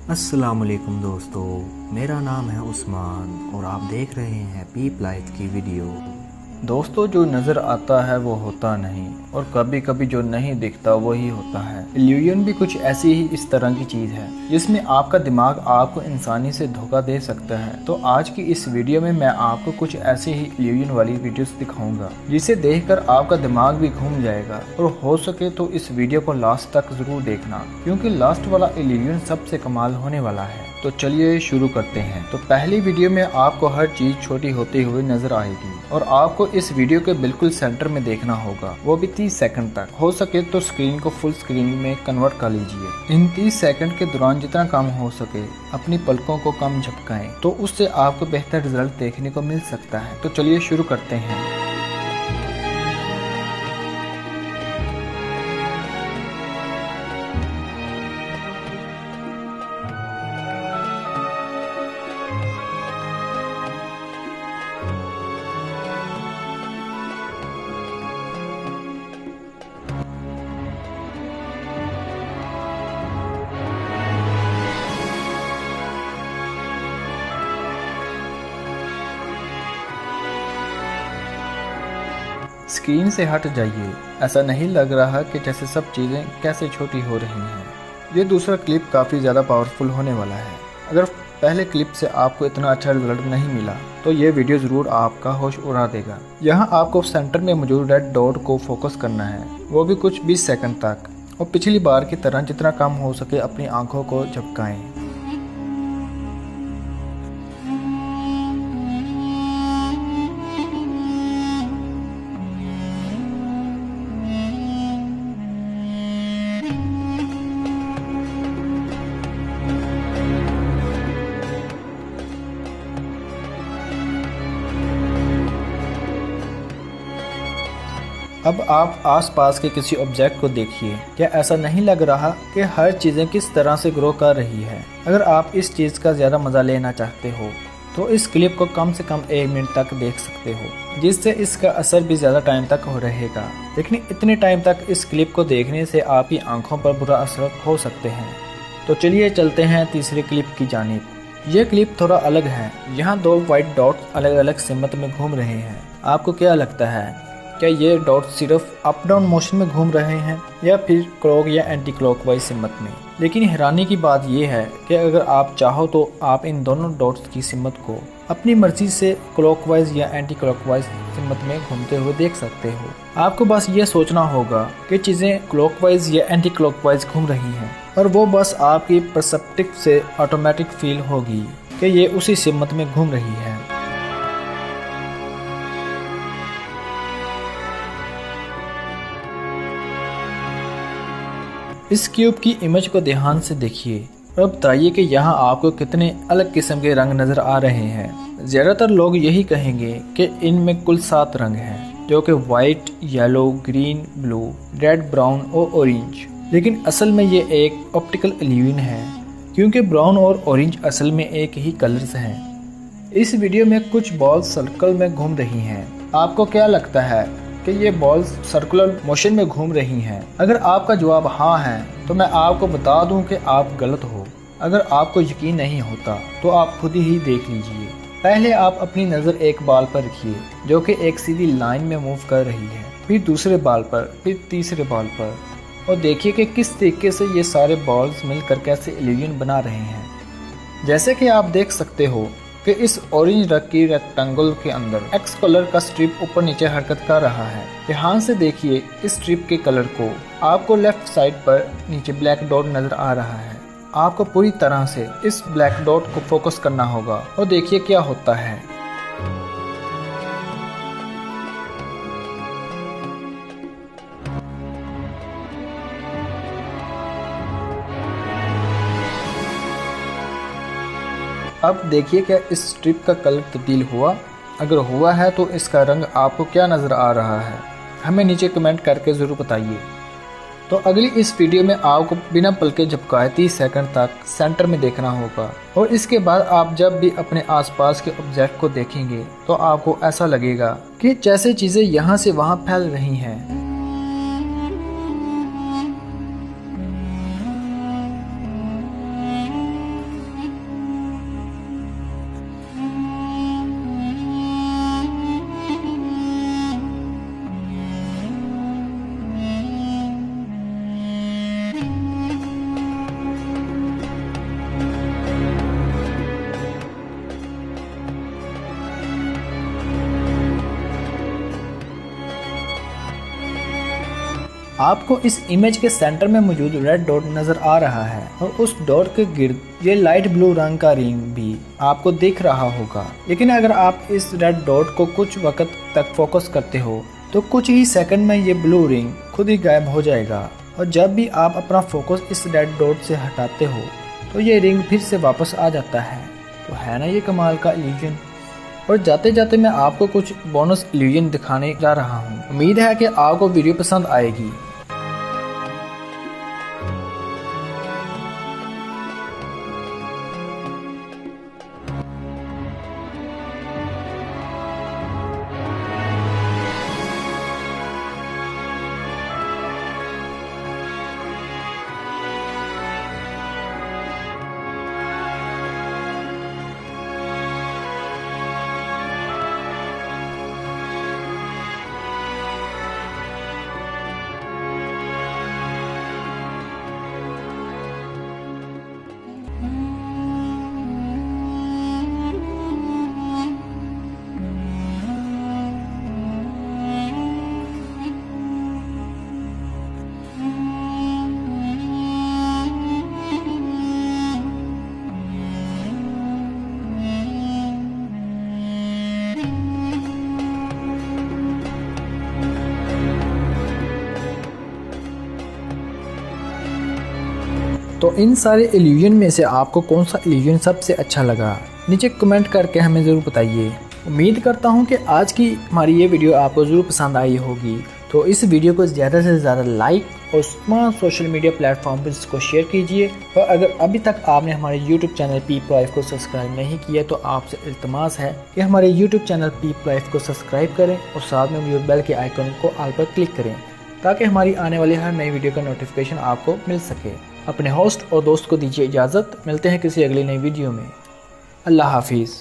अस्सलामुअलैकुम दोस्तों, मेरा नाम है उस्मान और आप देख रहे हैं पीप लाइफ की वीडियो। दोस्तों, जो नज़र आता है वो होता नहीं और कभी कभी जो नहीं दिखता वही होता है। इल्यूजन भी कुछ ऐसी ही इस तरह की चीज़ है जिसमें आपका दिमाग आपको इंसानी से धोखा दे सकता है। तो आज की इस वीडियो में मैं आपको कुछ ऐसे ही इल्यूजन वाली वीडियोस दिखाऊंगा जिसे देखकर आपका दिमाग भी घूम जाएगा। और हो सके तो इस वीडियो को लास्ट तक जरूर देखना, क्योंकि लास्ट वाला इल्यूजन सबसे कमाल होने वाला है। तो चलिए शुरू करते हैं। तो पहली वीडियो में आपको हर चीज छोटी होती हुई नजर आएगी और आपको इस वीडियो के बिल्कुल सेंटर में देखना होगा, वो भी 30 सेकंड तक। हो सके तो स्क्रीन को फुल स्क्रीन में कन्वर्ट कर लीजिए। इन 30 सेकंड के दौरान जितना कम हो सके अपनी पलकों को कम झपकाएं, तो उससे आपको बेहतर रिजल्ट देखने को मिल सकता है। तो चलिए शुरू करते हैं। स्क्रीन से हट जाइए। ऐसा नहीं लग रहा कि जैसे सब चीज़ें कैसे छोटी हो रही हैं। ये दूसरा क्लिप काफ़ी ज़्यादा पावरफुल होने वाला है। अगर पहले क्लिप से आपको इतना अच्छा रिजल्ट नहीं मिला तो ये वीडियो ज़रूर आपका होश उड़ा देगा। यहाँ आपको सेंटर में मौजूद रेड डॉट को फोकस करना है, वो भी कुछ 20 सेकंड तक। और पिछली बार की तरह जितना कम हो सके अपनी आंखों को झपकाएं। अब आप आसपास के किसी ऑब्जेक्ट को देखिए। क्या ऐसा नहीं लग रहा कि हर चीज़ें किस तरह से ग्रो कर रही है? अगर आप इस चीज़ का ज़्यादा मज़ा लेना चाहते हो तो इस क्लिप को कम से कम 1 मिनट तक देख सकते हो, जिससे इसका असर भी ज़्यादा टाइम तक हो रहेगा। लेकिन इतने टाइम तक इस क्लिप को देखने से आपकी आंखों पर बुरा असर हो सकते हैं। तो चलिए चलते हैं तीसरे क्लिप की जानिब। यह क्लिप थोड़ा अलग है। यहाँ 2 वाइट डॉट अलग अलग सिमत में घूम रहे हैं। आपको क्या लगता है, क्या ये डॉट सिर्फ अप डाउन मोशन में घूम रहे हैं या फिर क्लॉक या एंटी क्लॉकवाइज सिमत में? लेकिन हैरानी की बात यह है कि अगर आप चाहो तो आप इन दोनों डॉट्स की सिमत को अपनी मर्जी से क्लॉकवाइज या एंटी क्लॉकवाइज सिमत में घूमते हुए देख सकते हो। आपको बस ये सोचना होगा कि चीज़ें क्लॉकवाइज या एंटी क्लॉकवाइज घूम रही हैं और वो बस आपकी परसेप्टिव से ऑटोमेटिक फील होगी कि ये उसी सिमत में घूम रही है। इस क्यूब की इमेज को ध्यान से देखिए और बताइए कि यहाँ आपको कितने अलग किस्म के रंग नजर आ रहे हैं। ज्यादातर लोग यही कहेंगे कि इनमें कुल 7 रंग हैं, जो कि white, yellow, green, blue, red, brown और ऑरेंज। लेकिन असल में ये एक ऑप्टिकल इल्यूजन है, क्योंकि ब्राउन और ऑरेंज असल में एक ही कलर्स हैं। इस वीडियो में कुछ बॉल्स सर्कल में घूम रही हैं। आपको क्या लगता है कि ये बॉल्स सर्कुलर मोशन में घूम रही हैं? अगर आपका जवाब हाँ है तो मैं आपको बता दूं कि आप गलत हो। अगर आपको यकीन नहीं होता तो आप खुद ही देख लीजिए। पहले आप अपनी नज़र एक बॉल पर रखिए जो कि एक सीधी लाइन में मूव कर रही है, फिर दूसरे बॉल पर, फिर तीसरे बॉल पर, और देखिए कि किस तरीके से ये सारे बॉल्स मिलकर कैसे इल्यूजन बना रहे हैं। जैसे कि आप देख सकते हो कि इस ऑरेंज रंग की रेक्टेंगल के अंदर एक्स कलर का स्ट्रिप ऊपर नीचे हरकत कर रहा है। ध्यान से देखिए इस स्ट्रिप के कलर को। आपको लेफ्ट साइड पर नीचे ब्लैक डॉट नजर आ रहा है। आपको पूरी तरह से इस ब्लैक डॉट को फोकस करना होगा और देखिए क्या होता है। अब देखिए क्या इस स्ट्रिप का कलर तब्दील हुआ? अगर हुआ है तो इसका रंग आपको क्या नज़र आ रहा है? हमें नीचे कमेंट करके ज़रूर बताइए। तो अगली इस वीडियो में आपको बिना पलके झपकाए 30 सेकंड तक सेंटर में देखना होगा, और इसके बाद आप जब भी अपने आसपास के ऑब्जेक्ट को देखेंगे तो आपको ऐसा लगेगा कि जैसे चीज़ें यहाँ से वहाँ फैल रही हैं। आपको इस इमेज के सेंटर में मौजूद रेड डॉट नजर आ रहा है और उस डॉट के गिर्द ये लाइट ब्लू रंग का रिंग भी आपको दिख रहा होगा। लेकिन अगर आप इस रेड डॉट को कुछ वक्त तक फोकस करते हो तो कुछ ही सेकंड में ये ब्लू रिंग खुद ही गायब हो जाएगा और जब भी आप अपना फोकस इस रेड डॉट से हटाते हो तो ये रिंग फिर से वापस आ जाता है। तो है ना ये कमाल का इल्यूजन। और जाते जाते मैं आपको कुछ बोनस इल्यूजन दिखाने जा रहा हूँ। उम्मीद है कि आपको वीडियो पसंद आएगी। तो इन सारे इल्यूजन में से आपको कौन सा इल्यूजन सबसे अच्छा लगा, नीचे कमेंट करके हमें ज़रूर बताइए। उम्मीद करता हूँ कि आज की हमारी ये वीडियो आपको ज़रूर पसंद आई होगी। तो इस वीडियो को ज़्यादा से ज़्यादा लाइक और तमाम सोशल मीडिया प्लेटफॉर्म पर इसको शेयर कीजिए। और अगर अभी तक आपने हमारे यूट्यूब चैनल पीप लाइफ को सब्सक्राइब नहीं किया तो आपसे इल्तमास है कि हमारे यूट्यूब चैनल पीप लाइफ को सब्सक्राइब करें और साथ में मौजूद बेल के आइकन को ऑल पर क्लिक करें ताकि हमारी आने वाली हर नई वीडियो का नोटिफिकेशन आपको मिल सके। अपने होस्ट और दोस्त को दीजिए इजाज़त। मिलते हैं किसी अगली नई वीडियो में। अल्लाह हाफिज़।